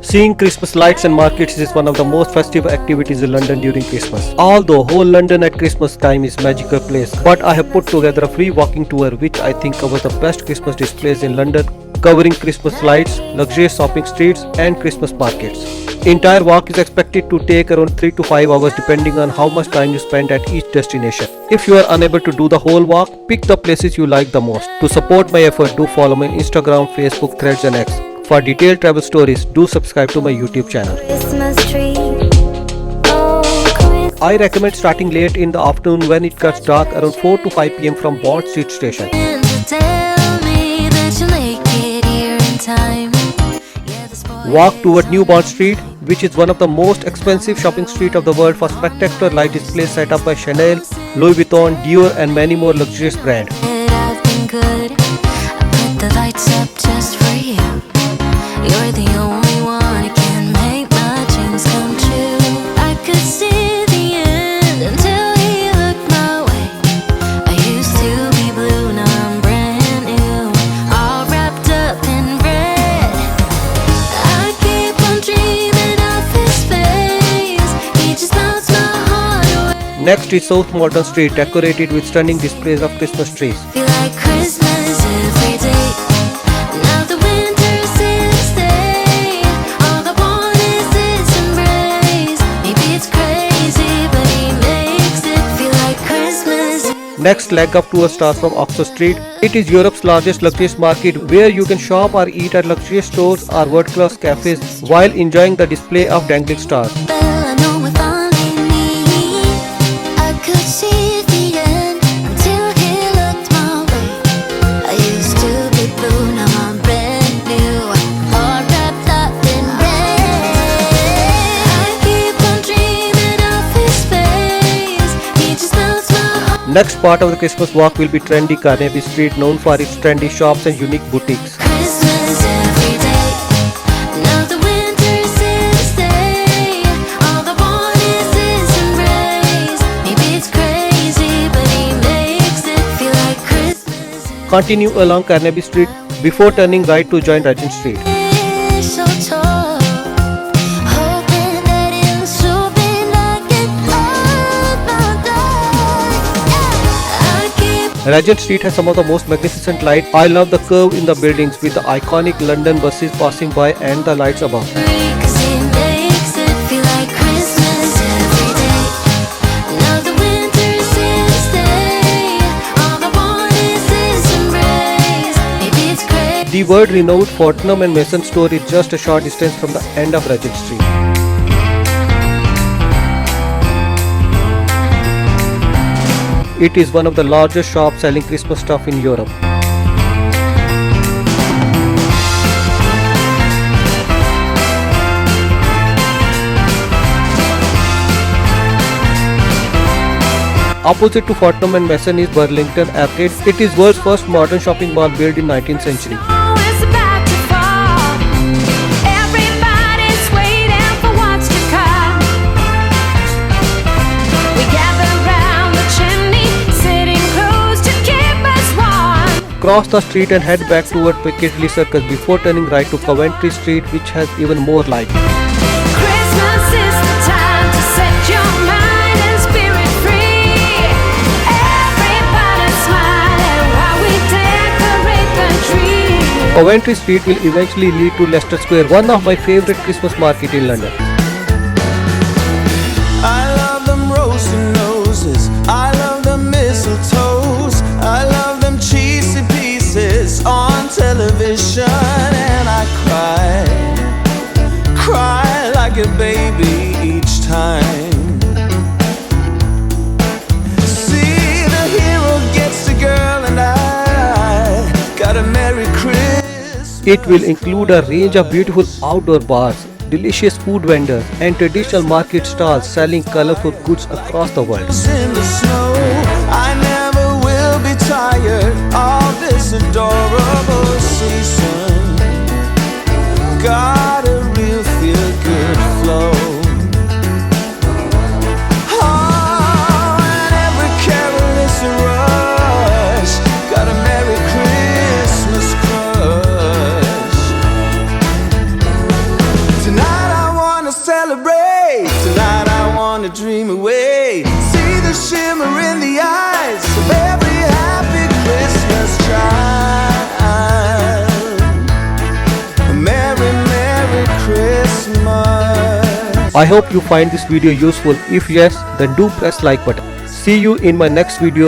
Seeing Christmas lights and markets is one of the most festive activities in London during Christmas. Although whole London at Christmas time is magical place, but I have put together a free walking tour which I think covers the best Christmas displays in London, covering Christmas lights, luxurious shopping streets and Christmas markets. Entire walk is expected to take around 3 to 5 hours depending on how much time you spend at each destination. If you are unable to do the whole walk, pick the places you like the most. To support my effort, do follow me on Instagram, Facebook, Threads and X. For detailed travel stories, do subscribe to my YouTube channel. I recommend starting late in the afternoon when it gets dark around 4 to 5 pm from Bond Street station. Walk toward New Bond Street, which is one of the most expensive shopping streets of the world for spectacular light displays set up by Chanel, Louis Vuitton, Dior and many more luxurious brands. You're the only one who can make my dreams come true. I could see the end until he looked my way. I used to be blue, now I'm brand new, all wrapped up in red. I keep on dreaming of his face. He just melts my heart away. Next is South Molton Street, decorated with stunning displays of Christmas trees. Feel like Christmas every day. Now the winter's here to stay. All I want is his embrace. Maybe it's crazy, but he makes it feel like Christmas. Next leg up tour starts from Oxford Street. It is Europe's largest luxurious market where you can shop or eat at luxurious stores or world-class cafes while enjoying the display of dangling stars. I know if only me, I could see the end until he looked my way. I used to be blue, now I'm brand new, all wrapped up in red. I keep on dreaming of his face. He just melts my heart. Next part of the Christmas walk will be trendy Carnaby Street, known for its trendy shops and unique boutiques. Christmas every day. Now the winter's here to stay. All I want is his embrace. Maybe it's crazy, but he makes it feel like Christmas. Continue along Carnaby Street before turning right to join Regent Street. It's so tall, hoping that he'll soon be knocking on my door. I keep Regent Street has some of the most magnificent lights. I love the curve in the buildings with the iconic London buses passing by and the lights above. cause he makes it feel like Christmas every day. Now the winter's here to stay. All I want is his embrace. Maybe it's crazy. The world-renowned Fortnum and Mason store is just a short distance from the end of Regent Street. It is one of the largest shops selling Christmas stuff in Europe. Opposite to Fortnum and Mason is Burlington Arcade. It is world's first modern shopping mall built in 19th century. Oh, it's about to fall. Everybody's waiting for what's to come. We gather round the chimney, sitting close to keep us warm. Cross the street and head back toward Piccadilly Circus before turning right to Coventry Street, which has even more light. Christmas is the time to set your mind and spirit free. Everybody smiling while we decorate the tree. Coventry Street will eventually lead to Leicester Square, one of my favorite Christmas markets in London. I love them roasted noses, I love them mistletoes, I love them cheesy pieces on television, and I cry like a baby each time. See, the hero gets the girl and I got a Merry Christmas. It will include a range of beautiful outdoor bars, delicious food vendors, and traditional market stalls selling colorful goods across the world. In the snow, I never will be tired of this adorable season. Got a real feel-good flow. Oh, and every carol is a rush. Got a Merry Christmas crush. Tonight celebrate. Tonight I wanna dream away. See the shimmer in the eyes of every happy Christmas child. Merry, Merry Christmas. I hope you find this video useful. If yes, then do press like button. See you in my next video.